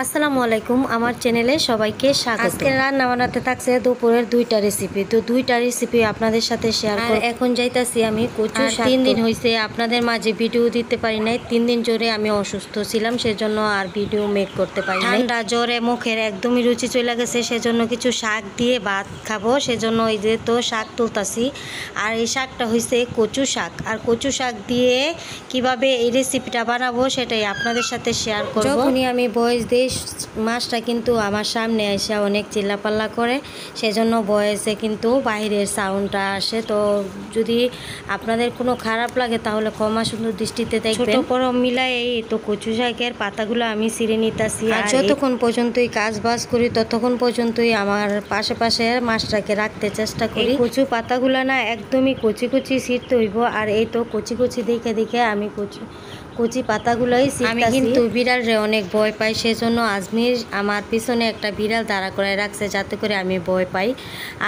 আসসালামু আলাইকুম, আমার চ্যানেলে সবাইকে স্বাগত। আজকে রান্না বানাতে থাকছে দুপুরের দুইটা রেসিপি। তো দুইটা রেসিপি আপনাদের সাথে শেয়ার করব। এখন যাইতাছি আমি কচু শাক। 3 দিন হয়েছে আপনাদের মাঝে ভিডিও দিতে পারি নাই। 3 দিন জোরে আমি অসুস্থ ছিলাম, সেজন্য আর ভিডিও মেক করতে পারি নাই। ঠান্ডা জ্বরে মুখের একদমই রুচি চলে গেছে, সেজন্য কিছু শাক দিয়ে ভাত খাবো, সেজন্য এই যে তো শাক তুলতাছি। আর এই শাকটা হয়েছে কচু শাক। আর কচু শাক দিয়ে কিভাবে এই রেসিপিটা বানাবো সেটাই আপনাদের সাথে শেয়ার করব। যখনই আমি ভয়েস দিই মাছটা কিন্তু আমার সামনে এসে অনেক চিল্লাপাল্লা করে, সেজন্য ভয়েসে কিন্তু বাইরের সাউন্ডটা আসে। তো যদি আপনাদের কোনো খারাপ লাগে তাহলে ক্ষমা সুন্দর দৃষ্টিতে দেখবেন। ছোট বড় মিলাই এই তো কচু শাকের পাতাগুলো আমি ছিঁড়ে নিতেছি। আর যতক্ষণ পর্যন্তই কাজ বাজ করি ততক্ষণ পর্যন্তই আমার পাশে মাছটাকে রাখতে চেষ্টা করি। কচু পাতাগুলো না একদমই কচি কচি ছিঁড়তে হইব। আর এই তো কচি কচি দেখে আমি কচি পাতাগুলোই ছিঁড়তাছি। আমি কিন্তু বিড়ালরে অনেক ভয় পাই, সেজন্য আজমির আমার পিছনে একটা বিড়াল দাঁড়া করে রাখছে যাতে করে আমি ভয় পাই।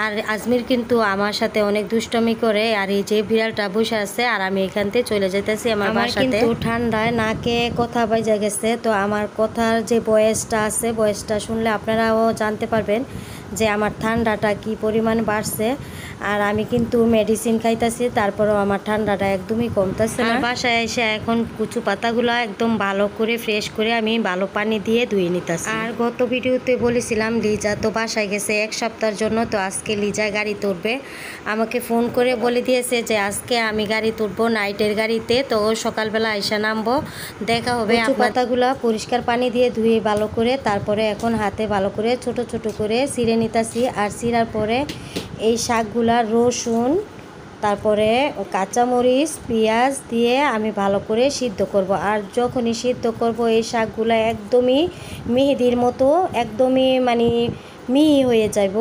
আর আজমির কিন্তু আমার সাথে অনেক দুষ্টমি করে। আর এই যে বিড়ালটা বসে আছে আর আমি এখান থেকে চলে যেতেছি আমার বাসাতে। কিন্তু ঠান্ডায় নাকে কথা বাইজা গেছে, তো আমার কথার যে ভয়েসটা আছে ভয়েসটা শুনলে আপনারাও জানতে পারবেন যে আমার ঠান্ডাটা কি পরিমাণ বাড়ছে। আর আমি কিন্তু মেডিসিন খাইতেছি, তারপরেও আমার ঠান্ডাটা একদমই কমতেছে না। বাসায় এসে এখন কচু পাতাগুলো একদম ভালো করে ফ্রেশ করে আমি ভালো পানি দিয়ে ধুয়ে নিতেছি। আর গত ভিডিওতে বলেছিলাম লিজা তো বাসায় গেছে 1 সপ্তাহের জন্য। তো আজকে লিজা গাড়ি তুলবে, আমাকে ফোন করে বলে দিয়েছে যে আজকে আমি গাড়ি তুলবো নাইটের গাড়িতে। তো সকালবেলা এসে নামবো, দেখা হবে। পাতাগুলো পরিষ্কার পানি দিয়ে ধুয়ে ভালো করে তারপরে এখন হাতে ভালো করে ছোট ছোট করে ছিঁড়ে নিতেছি। আর ছিঁড়ার পরে এই শাকগুলা রসুন তারপরে কাঁচামরিচ পেঁয়াজ দিয়ে আমি ভালো করে সিদ্ধ করব। আর যখনই সিদ্ধ করব এই শাকগুলা একদমই মেহেদির মতো একদমই মানে মিহি হয়ে যাব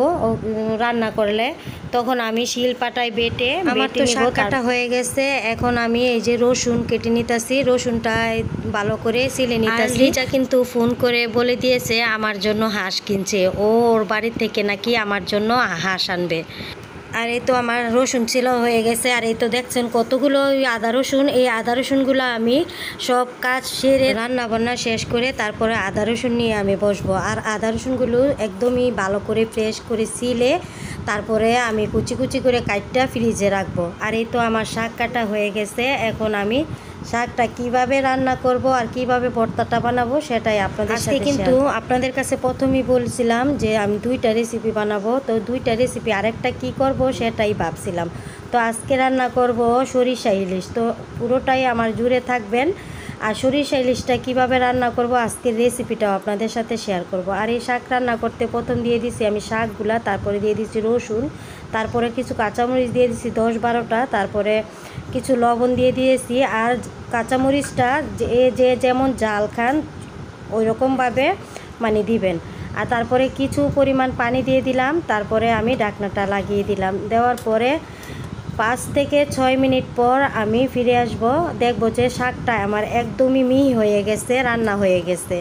রান্না করলে। তখন আমি শিলপাটায় বেটে আমার তো শাক কাটা হয়ে গেছে। এখন আমি এই যে রসুন কেটে নিতেছি, রসুনটা ভালো করে ছিলে নিতেছি। লিজা কিন্তু ফোন করে বলে দিয়েছে আমার জন্য হাঁস কিনছে, ওর বাড়ি থেকে নাকি আমার জন্য হাঁস আনবে। আর এই তো আমার রসুন ছিল হয়ে গেছে। আর এই তো দেখছেন কতগুলো আদা রসুন। এই আদা রসুনগুলো আমি সব কাজ সেরে রান্না বান্না শেষ করে তারপরে আদা রসুন নিয়ে আমি বসবো। আর আদা রসুনগুলো একদমই ভালো করে ফ্রেশ করে ছিলে তারপরে আমি কুচি কুচি করে কাটটা ফ্রিজে রাখবো। আর এই তো আমার শাক কাটা হয়ে গেছে। এখন আমি শাকটা কিভাবে রান্না করব আর কিভাবে ভর্তাটা বানাবো সেটাই আপনাদের সাথে কিন্তু আপনাদের কাছে প্রথমেই বলছিলাম যে আমি 2টা রেসিপি বানাবো। তো 2টা রেসিপি আরেকটা কি করব সেটাই ভাবছিলাম। তো আজকে রান্না করব সরিষা ইলিশ। তো পুরোটাই আমার জুড়ে থাকবেন। আর সরিষা ইলিশটা কীভাবে রান্না করব আজকের রেসিপিটাও আপনাদের সাথে শেয়ার করব। আর এই শাক রান্না করতে প্রথম দিয়ে দিছি আমি শাকগুলা, তারপরে দিয়ে দিচ্ছি রসুন, তারপরে কিছু কাঁচামরিচ দিয়ে দিচ্ছি 10-12টা, তারপরে কিছু লবণ দিয়ে দিয়েছি। আর কাঁচামরিচটা যে যেমন জাল খান ওই রকমভাবে মানে দিবেন। আর তারপরে কিছু পরিমাণ পানি দিয়ে দিলাম, তারপরে আমি ঢাকনাটা লাগিয়ে দিলাম। দেওয়ার পরে 5 থেকে 6 মিনিট পর আমি ফিরে আসব, দেখব যে শাকটা আমার একদমই মিহি হয়ে গেছে, রান্না হয়ে গেছে।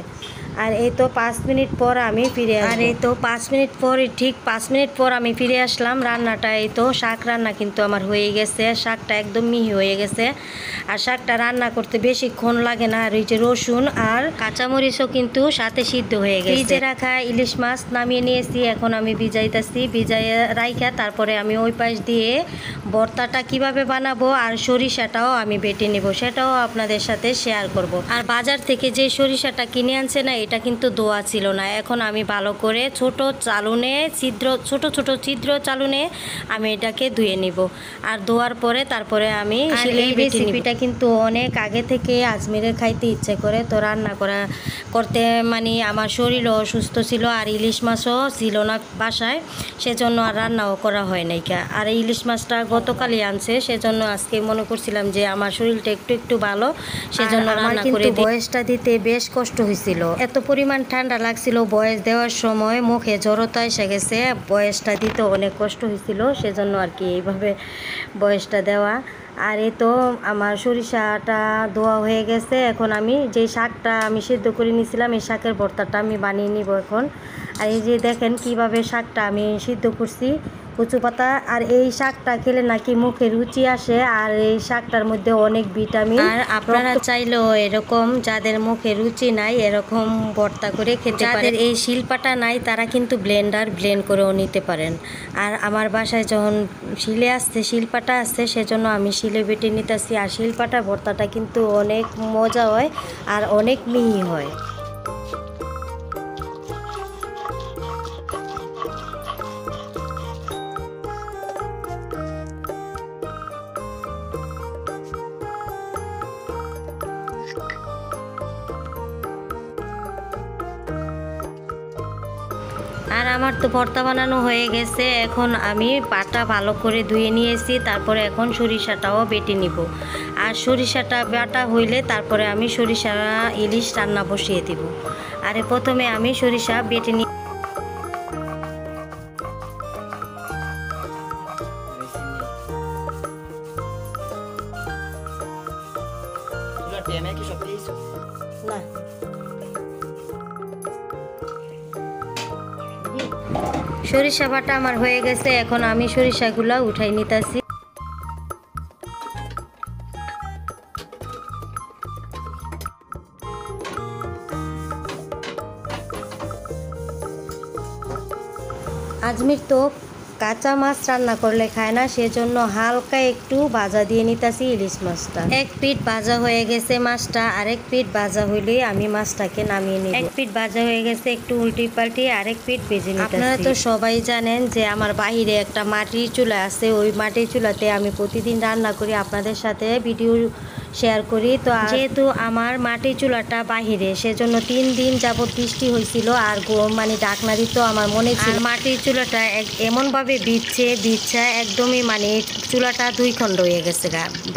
আর এই তো 5 মিনিট পর আমি ফিরে আসব। আর এই তো 5 মিনিট পর ঠিক 5 মিনিট পর আমি ফিরে আসলাম। রান্নাটা এই তো শাক রান্না কিন্তু আমার হয়ে গেছে, শাকটা একদম মিহি হয়ে গেছে। আর শাকটা রান্না করতে বেশিক্ষণ লাগে না। আর এই যে রসুন আর কাঁচামরিচও কিন্তু সাথে সিদ্ধ হয়ে গেছে। ফ্রিজে রাখা ইলিশ মাছ নামিয়ে নিয়েছি, এখন আমি ভিজাইতেছি। ভিজাইয়ে রাইখা তারপরে আমি ওই পাশ দিয়ে ভর্তাটা কিভাবে বানাবো আর সরিষাটাও আমি বেটে নেব, সেটাও আপনাদের সাথে শেয়ার করব। আর বাজার থেকে যে সরিষাটা কিনে আনছে না এটা কিন্তু দোয়া ছিল না। এখন আমি ভালো করে ছোট ছোট ছিদ্র চালুনে আমি এটাকে ধুয়ে নিব। আর ধোয়ার পরে তারপরে আমি এই রেসিপিটা কিন্তু অনেক আগে থেকে আজমিরের খাইতে ইচ্ছে করে। তো রান্না করতে মানে আমার শরীরও অসুস্থ ছিল আর ইলিশ মাছও ছিল না বাসায়, সেজন্য আর রান্নাও করা হয় নাই। আর এই ইলিশ মাছটা গতকালই আনছে, সেজন্য আজকে মনে করছিলাম যে আমার শরীরটা একটু ভালো, সেজন্য রান্না করে দিই। বয়সটা দিতে বেশ কষ্ট হয়েছিল, এত পরিমাণ ঠান্ডা লাগছিল। বয়স দেওয়ার সময় মুখে জড়তা এসে গেছে, বয়সটা দিতে অনেক কষ্ট হয়েছিল, সেজন্য আর কি এইভাবে বয়সটা দেওয়া। আর এই তো আমার সরিষাটা ধোয়া হয়ে গেছে। এখন আমি যে শাকটা আমি সিদ্ধ করে নিয়েছিলাম এই শাকের ভর্তাটা আমি বানিয়ে নিব এখন। আর এই যে দেখেন কিভাবে শাকটা আমি সিদ্ধ করছি, কচু পাতা। আর এই শাকটা খেলে নাকি মুখে রুচি আসে, আর এই শাকটার মধ্যে অনেক ভিটামিন। আর আপনারা চাইলেও এরকম যাদের মুখে রুচি নাই এরকম ভর্তা করে খেতে পারেন। যাদের এই শিলপাটা নাই তারা কিন্তু ব্লেন্ড করেও নিতে পারেন। আর আমার বাসায় যখন শিলপাটা আসছে সেজন্য আমি শিলে বেটে নিতেছি। আর শিলপাটা ভর্তাটা কিন্তু অনেক মজা হয় আর অনেক মিহি হয়। আর আমার তো ভর্তা বানানো হয়ে গেছে। এখন আমি পাটা ভালো করে ধুয়ে নিয়েছি, তারপরে এখন সরিষাটাও বেটে নিব। আর সরিষাটা বাটা হইলে তারপরে আমি সরিষা ইলিশ রান্না বসিয়ে দিব। আর প্রথমে আমি সরিষা বেটে নিই। না সরিষা বাটা আমার হয়ে গেছে, এখন আমি সরিষাগুলা উঠাই নিতেছি। আজমির তো কাঁচা মাছ রান্না করলে খায় না, সেজন্য হালকা একটু ভাজা দিয়ে নিতেছি ইলিশ মাছটা। এক পিঠ ভাজা হয়ে গেছে মাছটা, আরেক পিঠ ভাজা হইলে আমি মাছটাকে নামিয়ে নিব। এক পিঠ ভাজা হয়ে গেছে, একটু উল্টি পাল্টি আরেক পিঠ ভেজে নিতেছি। আপনারা তো সবাই জানেন যে আমার বাহিরে একটা মাটির চুলা আছে, ওই মাটির চুলাতে আমি প্রতিদিন রান্না করি, আপনাদের সাথে ভিডিও শেয়ার করি। তো যেহেতু আমার মাটির চুলাটা বাহিরে, সেজন্য 3 দিন যাবত বৃষ্টি হয়েছিল আর মানে ডাকনা দিত আমার মনে ছিল। মাটির চুলাটা এমনভাবে বিচ্ছে একদমই মানে চুলাটা 2 খণ্ড হয়ে গেছে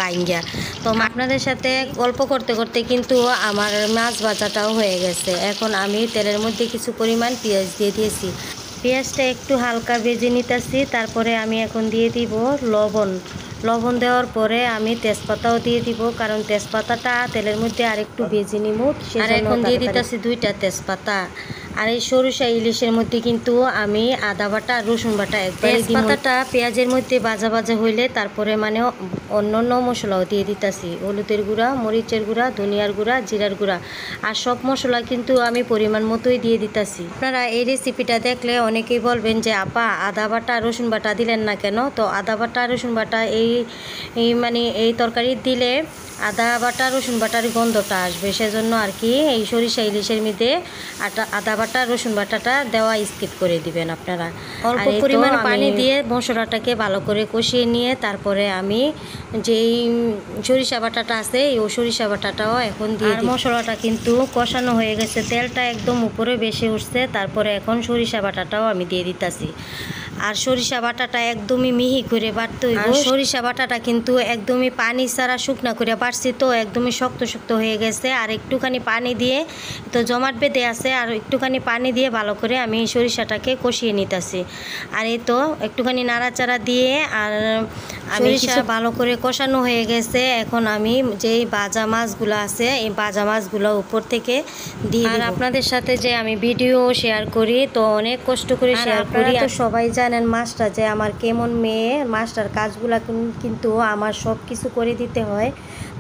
বাইঙ্গা। তো আপনাদের সাথে গল্প করতে করতে কিন্তু আমার মাছ ভাজাটাও হয়ে গেছে। এখন আমি তেলের মধ্যে কিছু পরিমাণ পেঁয়াজ দিয়ে দিয়েছি। পেঁয়াজটা একটু হালকা ভেজে নিতেছি, তারপরে আমি এখন দিয়ে দিব লবণ দেওয়ার পরে আমি তেজপাতাও দিয়ে দিব, কারণ তেজপাতাটা তেলের মধ্যে আর একটু ভেজে নিব। আর এখন দিয়ে দিতেছি 2টা তেজপাতা। আর এই সরিষা ইলিশের মধ্যে কিন্তু আমি আদা বাটা রসুন বাটা একবারে দিব। তেজপাতাটা পেঁয়াজের মধ্যে ভাজা হইলে তারপরে মানে অন্য মশলাও দিয়ে দিতেছি, হলুদের গুঁড়া, মরিচের গুঁড়া, ধনিয়ার গুঁড়া, জিরার গুঁড়া। আর সব মশলা কিন্তু আমি পরিমাণ মতোই দিয়ে দিতেছি। আপনারা এই রেসিপিটা দেখলে অনেকেই বলবেন যে আপা আদা বাটা রসুন বাটা দিলেন না কেন? তো আদা বাটা রসুন বাটা এই তরকারি দিলে আদা বাটা রসুন বাটার গন্ধটা আসবে, সেজন্য আর কি এই সরিষা ইলিশের মধ্যে আদা বাটা রসুন বাটাটা দেওয়া স্কিপ করে দিবেন আপনারা। অল্প পরিমাণ পানি দিয়ে মশলাটাকে ভালো করে কষিয়ে নিয়ে তারপরে আমি যেই সরিষা বাটাটা আছে এই সরিষা বাটাটাও এখন দিয়ে দিই। মশলাটা কিন্তু কষানো হয়ে গেছে, তেলটা একদম উপরে বেশি উঠছে, তারপরে এখন সরিষা বাটাটাও আমি দিয়ে দিতেছি। আর সরিষা বাটাটা একদমই মিহি করে বাটতে হইব। সরিষা বাটাটা কিন্তু একদমই পানি ছাড়া শুকনা করে বাটছি, তো একদমই শক্ত হয়ে গেছে। আর একটুখানি পানি দিয়ে তো জমাট বেঁধে আছে, আর একটুখানি পানি দিয়ে ভালো করে আমি সরিষাটাকে কষিয়ে নিতেছি। আর এই তো একটুখানি নাড়াচাড়া দিয়ে আর সরিষা ভালো করে কষানো হয়ে গেছে। এখন আমি যেই ভাজা মাছগুলো আছে এই ভাজা মাছগুলো উপর থেকে দিয়ে। আর আপনাদের সাথে যে আমি ভিডিও শেয়ার করি, তো অনেক কষ্ট করে শেয়ার করি। তো সবাই জানেন মাছটা যে আমার কেমন মেয়ে, মাছটার কাজগুলো কিন্তু আমার সব কিছু করে দিতে হয়,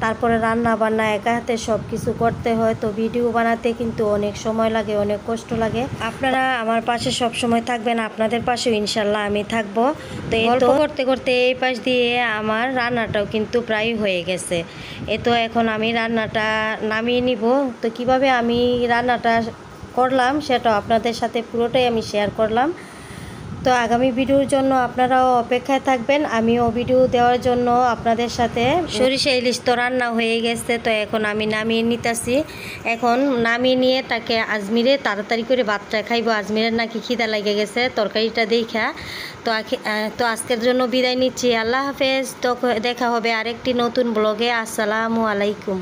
তারপরে রান্না বান্না একা হাতে সব কিছু করতে হয়। তো ভিডিও বানাতে কিন্তু অনেক সময় লাগে, অনেক কষ্ট লাগে। আপনারা আমার পাশে সব সময় থাকবেন, আপনাদের পাশেও ইনশাল্লাহ আমি থাকবো। তো গল্প করতে করতে এই পাশ দিয়ে আমার রান্নাটাও কিন্তু প্রায় হয়ে গেছে। তো এখন আমি রান্নাটা নামিয়ে নিব। তো কিভাবে আমি রান্নাটা করলাম সেটাও আপনাদের সাথে পুরোটাই আমি শেয়ার করলাম। তো আগামী ভিডিওর জন্য আপনারাও অপেক্ষায় থাকবেন, আমিও ভিডিও দেওয়ার জন্য আপনাদের সাথে। সরিষা ইলিশ তো রান্না হয়ে গেছে, তো এখন আমি নামিয়ে নিতেছি। এখন নামিয়ে নিয়ে তাকে আজমিরে তাড়াতাড়ি করে ভাতটা খাইব। আজমিরের নাকি খিদা লেগে গেছে তরকারিটা দেখা। তো আজকের জন্য বিদায় নিচ্ছি। আল্লাহ হাফেজ। তো দেখা হবে আরেকটি নতুন ব্লগে। আসসালামু আলাইকুম।